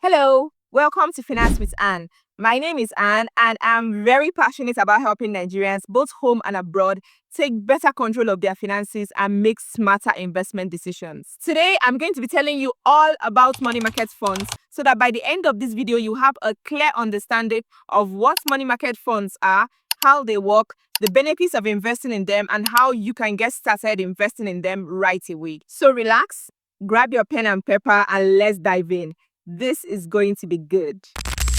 Hello, welcome to Finance with Anne. My name is Anne and I'm very passionate about helping Nigerians, both home and abroad, take better control of their finances and make smarter investment decisions. Today, I'm going to be telling you all about money market funds so that by the end of this video, you have a clear understanding of what money market funds are, how they work, the benefits of investing in them, and how you can get started investing in them right away. So relax, grab your pen and paper, and let's dive in. This is going to be good.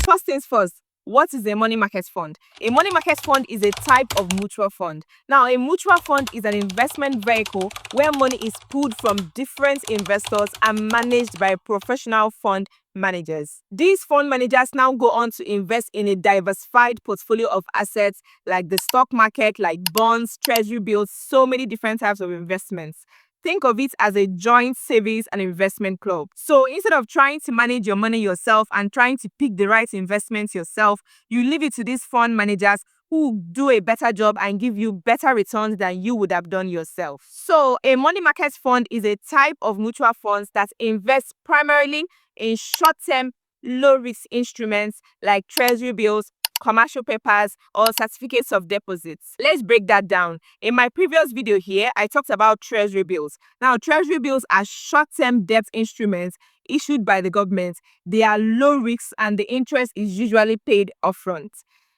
First things first, what is a money market fund? A money market fund is a type of mutual fund. Now, a mutual fund is an investment vehicle where money is pooled from different investors and managed by professional fund managers. These fund managers now go on to invest in a diversified portfolio of assets like the stock market, like bonds, treasury bills, so many different types of investments. Think of it as a joint savings and investment club. So instead of trying to manage your money yourself and trying to pick the right investments yourself, you leave it to these fund managers who do a better job and give you better returns than you would have done yourself. So a money market fund is a type of mutual funds that invest primarily in short-term, low-risk instruments like treasury bills, commercial papers, or certificates of deposits. Let's break that down. In my previous video here, I talked about treasury bills. Now, treasury bills are short-term debt instruments issued by the government. They are low risk and the interest is usually paid upfront.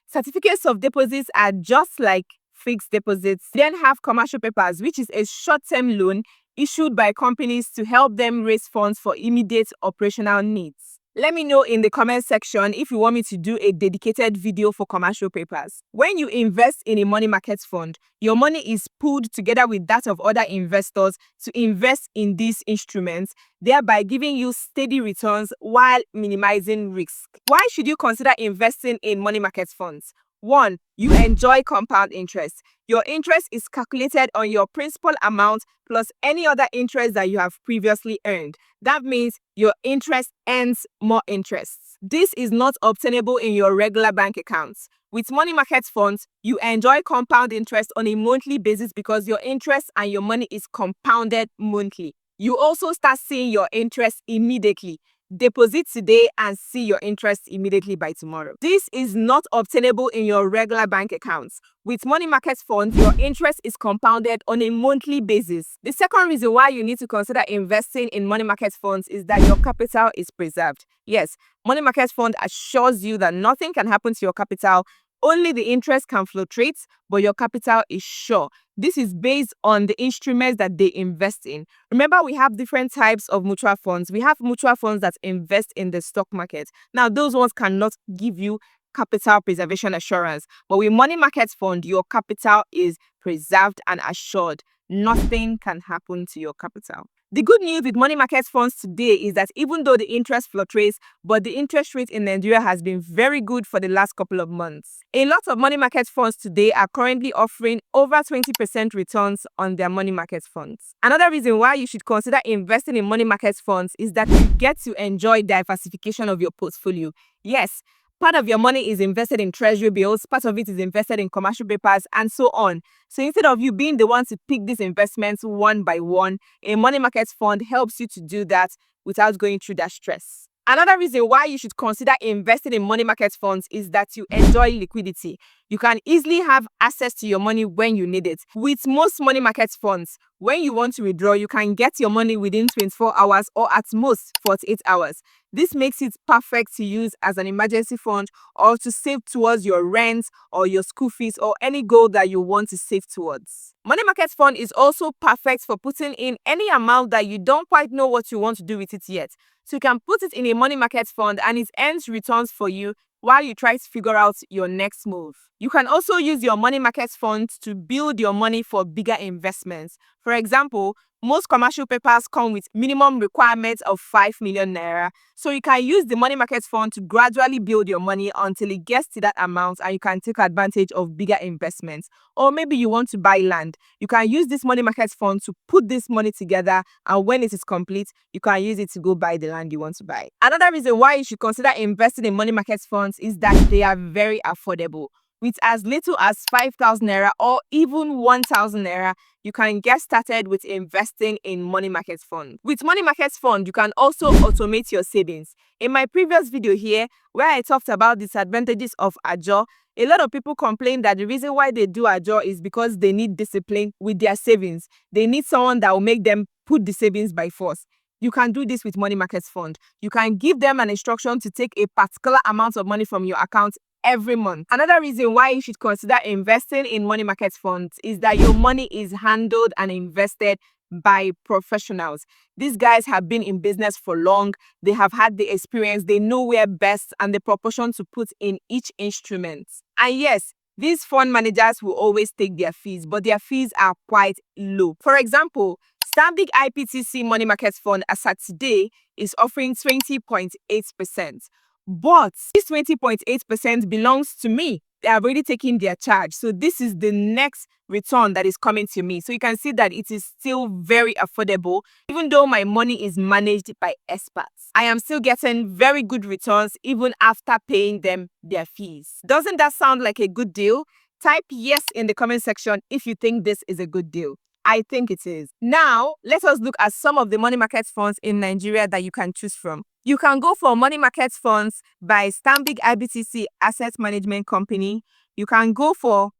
Certificates of deposits are just like fixed deposits. We then have commercial papers, which is a short-term loan issued by companies to help them raise funds for immediate operational needs. Let me know in the comment section if you want me to do a dedicated video for commercial papers. When you invest in a money market fund, your money is pooled together with that of other investors to invest in these instruments, thereby giving you steady returns while minimizing risk. Why should you consider investing in money market funds? 1. You enjoy compound interest. Your interest is calculated on your principal amount plus any other interest that you have previously earned. That means your interest earns more interest. This is not obtainable in your regular bank accounts. With money market funds, you enjoy compound interest on a monthly basis because your interest and your money is compounded monthly. You also start seeing your interest immediately. Deposit today and see your interest immediately by tomorrow. This is not obtainable in your regular bank accounts. With money market funds, your interest is compounded on a monthly basis. The second reason why you need to consider investing in money market funds is that your capital is preserved. Yes, money market fund assures you that nothing can happen to your capital. Only the interest can fluctuate, but your capital is sure. This is based on the instruments that they invest in. Remember, we have different types of mutual funds. We have mutual funds that invest in the stock market. Now, those ones cannot give you capital preservation assurance. But with money market fund, your capital is preserved and assured. Nothing can happen to your capital. The good news with money market funds today is that even though the interest fluctuates, but the interest rate in Nigeria has been very good for the last couple of months. A lot of money market funds today are currently offering over 20% returns on their money market funds. Another reason why you should consider investing in money market funds is that you get to enjoy diversification of your portfolio. Yes, part of your money is invested in treasury bills, part of it is invested in commercial papers, and so on. So instead of you being the one to pick these investments one by one, a money market fund helps you to do that without going through that stress. Another reason why you should consider investing in money market funds is that you enjoy liquidity. You can easily have access to your money when you need it. With most money market funds, when you want to withdraw, you can get your money within 24 hours or at most 48 hours. This makes it perfect to use as an emergency fund or to save towards your rent or your school fees or any goal that you want to save towards. Money market fund is also perfect for putting in any amount that you don't quite know what you want to do with it yet. So you can put it in a money market fund and it earns returns for you while you try to figure out your next move. You can also use your money market fund to build your money for bigger investments. For example, most commercial papers come with minimum requirements of 5 million naira. So you can use the money market fund to gradually build your money until it gets to that amount and you can take advantage of bigger investments. Or maybe you want to buy land. You can use this money market fund to put this money together, and when it is complete, you can use it to go buy the land you want to buy. Another reason why you should consider investing in money market funds is that they are very affordable. With as little as 5,000 naira or even 1,000 naira, you can get started with investing in money market fund. With money market fund, you can also automate your savings. In my previous video here, where I talked about disadvantages of ajo, a lot of people complain that the reason why they do ajo is because they need discipline with their savings. They need someone that will make them put the savings by force. You can do this with money market fund. You can give them an instruction to take a particular amount of money from your account every month. Another reason why you should consider investing in money market funds is that your money is handled and invested by professionals. These guys have been in business for long. They have had the experience. They know where best and the proportion to put in each instrument. And yes, these fund managers will always take their fees, but their fees are quite low. For example, Stanbic IPTC Money Market Fund as at today is offering 20.8%. But this 20.8% belongs to me. They have already taken their charge. So this is the next return that is coming to me. So you can see that it is still very affordable. Even though my money is managed by experts, I am still getting very good returns even after paying them their fees. Doesn't that sound like a good deal? Type yes in the comment section if you think this is a good deal. I think it is. Now, let us look at some of the money market funds in Nigeria that you can choose from. You can go for money market funds by Stanbic IBTC Asset Management Company. You can go for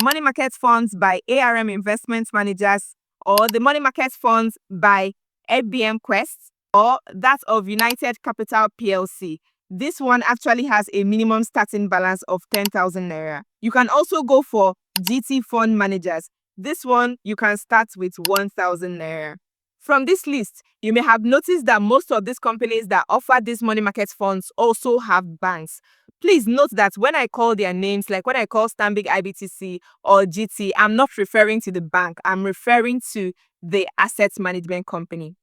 money market funds by ARM Investment Managers, or the money market funds by FBM Quest, or that of United Capital PLC. This one actually has a minimum starting balance of 10,000 naira. You can also go for GT Fund Managers. This one, you can start with 1,000 naira. From this list, you may have noticed that most of these companies that offer these money market funds also have banks. Please note that when I call their names, like when I call Stanbic IBTC or GT, I'm not referring to the bank. I'm referring to the asset management company,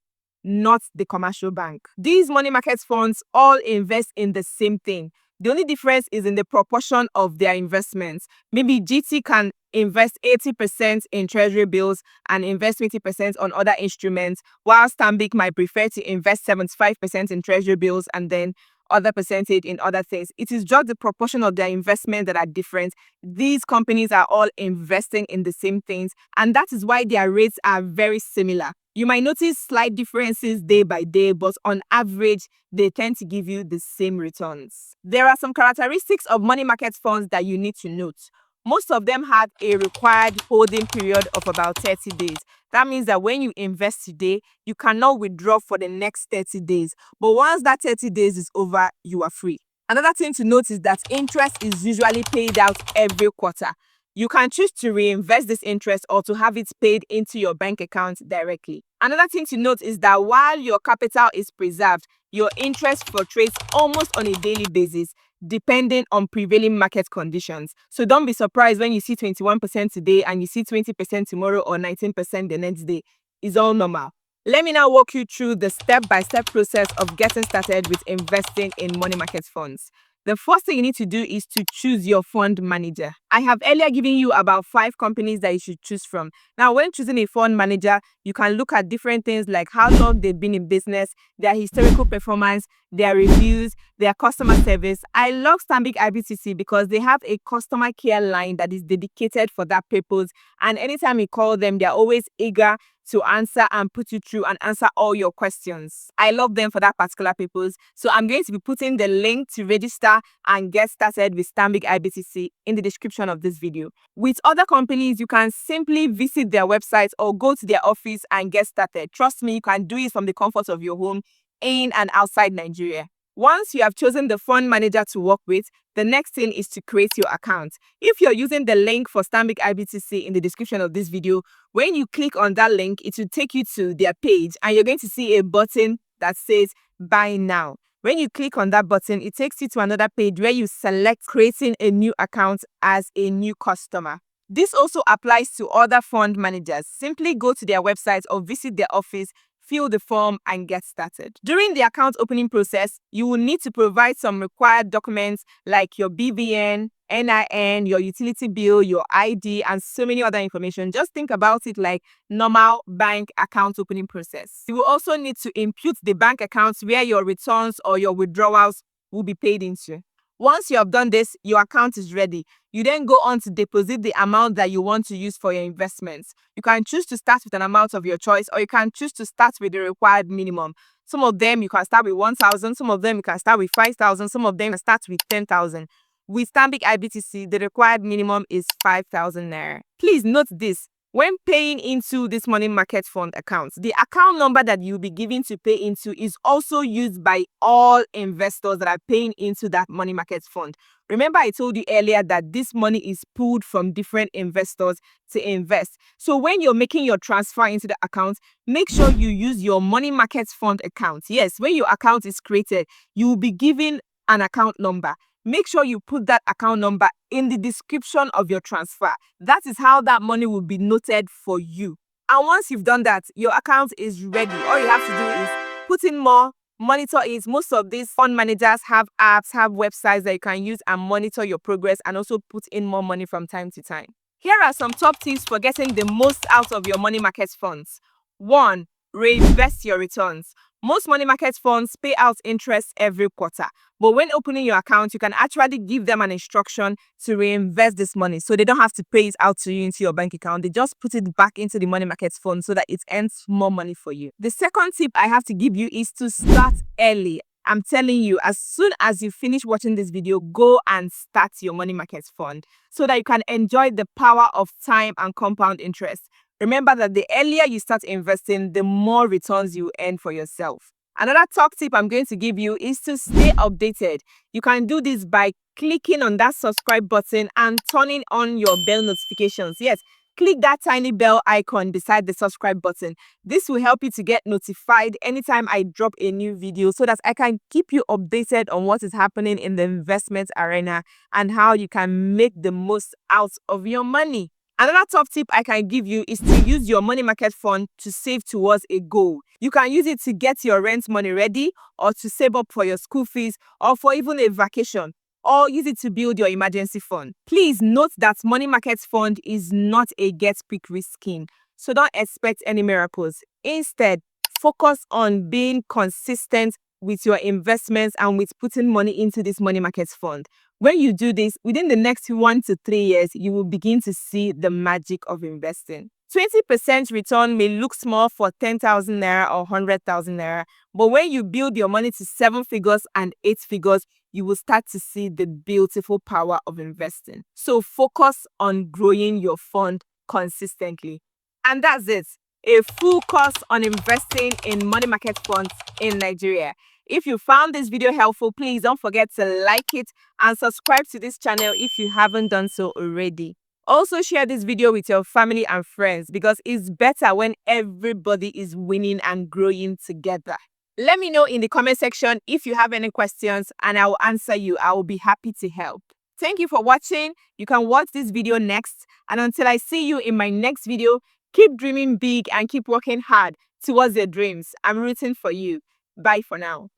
not the commercial bank. These money market funds all invest in the same thing. The only difference is in the proportion of their investments. Maybe GT can invest 80% in treasury bills and invest 20% on other instruments, while Stanbic might prefer to invest 75% in treasury bills and then other percentage in other things. It is just the proportion of their investment that are different. These companies are all investing in the same things, and that is why their rates are very similar. You might notice slight differences day by day, but on average, they tend to give you the same returns. There are some characteristics of money market funds that you need to note. Most of them have a required holding period of about 30 days. That means that when you invest today, you cannot withdraw for the next 30 days. But once that 30 days is over, you are free. Another thing to note is that interest is usually paid out every quarter. You can choose to reinvest this interest or to have it paid into your bank account directly. Another thing to note is that while your capital is preserved, your interest fluctuates almost on a daily basis, depending on prevailing market conditions. So don't be surprised when you see 21% today and you see 20% tomorrow or 19% the next day. It's all normal. Let me now walk you through the step-by-step process of getting started with investing in money market funds. The first thing you need to do is to choose your fund manager. I have earlier given you about 5 companies that you should choose from. Now, when choosing a fund manager, you can look at different things like how long they've been in business, their historical performance, their reviews, their customer service. I love Stanbic IBTC because they have a customer care line that is dedicated for that purpose. And anytime you call them, they're always eager to answer and put you through and answer all your questions. I love them for that particular purpose. So I'm going to be putting the link to register and get started with Stanbic IBTC in the description of this video. With other companies, you can simply visit their website or go to their office and get started. Trust me, you can do it from the comfort of your home in and outside Nigeria. Once you have chosen the fund manager to work with, the next thing is to create your account. If you're using the link for Stanbic IBTC in the description of this video, when you click on that link, it will take you to their page and you're going to see a button that says Buy Now. When you click on that button, it takes you to another page where you select creating a new account as a new customer. This also applies to other fund managers. Simply go to their website or visit their office, fill the form and get started. During the account opening process, you will need to provide some required documents like your BVN, NIN, your utility bill, your ID, and so many other information. Just think about it like normal bank account opening process. You will also need to input the bank accounts where your returns or your withdrawals will be paid into. Once you have done this, your account is ready. You then go on to deposit the amount that you want to use for your investments. You can choose to start with an amount of your choice, or you can choose to start with the required minimum. Some of them you can start with 1,000, some of them you can start with 5,000, some of them can start with 10,000. With Stanbic IBTC, the required minimum is 5,000 naira. Please note this. When paying into this money market fund account, the account number that you'll be given to pay into is also used by all investors that are paying into that money market fund. Remember, I told you earlier that this money is pulled from different investors to invest. So when you're making your transfer into the account, make sure you use your money market fund account. Yes, when your account is created, you will be given an account number. Make sure you put that account number in the description of your transfer. That is how that money will be noted for you. And once you've done that, your account is ready. All you have to do is put in more, monitor it. Most of these fund managers have apps, have websites that you can use and monitor your progress, and also put in more money from time to time. Here are some top tips for getting the most out of your money market funds. 1. Reinvest your returns. Most money market funds pay out interest every quarter. But when opening your account, you can actually give them an instruction to reinvest this money, so they don't have to pay it out to you into your bank account. They just put it back into the money market fund so that it earns more money for you. The second tip I have to give you is to start early. I'm telling you, as soon as you finish watching this video, go and start your money market fund so that you can enjoy the power of time and compound interest. Remember that the earlier you start investing, the more returns you earn for yourself. Another top tip I'm going to give you is to stay updated. You can do this by clicking on that subscribe button and turning on your bell notifications. Yes, click that tiny bell icon beside the subscribe button. This will help you to get notified anytime I drop a new video, so that I can keep you updated on what is happening in the investment arena and how you can make the most out of your money. Another top tip I can give you is to use your money market fund to save towards a goal. You can use it to get your rent money ready, or to save up for your school fees, or for even a vacation, or use it to build your emergency fund. Please note that money market fund is not a get-quick-rich scheme, so don't expect any miracles. Instead, focus on being consistent with your investments and with putting money into this money market fund. When you do this, within the next 1 to 3 years, you will begin to see the magic of investing. 20% return may look small for 10,000 naira or 100,000 naira, but when you build your money to 7 figures and 8 figures, you will start to see the beautiful power of investing. So focus on growing your fund consistently. And that's it. A full course on investing in money market funds in Nigeria. If you found this video helpful, please don't forget to like it and subscribe to this channel if you haven't done so already. Also, share this video with your family and friends, because it's better when everybody is winning and growing together. Let me know in the comment section if you have any questions, and I will answer you. I will be happy to help. Thank you for watching. You can watch this video next. And until I see you in my next video, keep dreaming big and keep working hard towards your dreams. I'm rooting for you. Bye for now.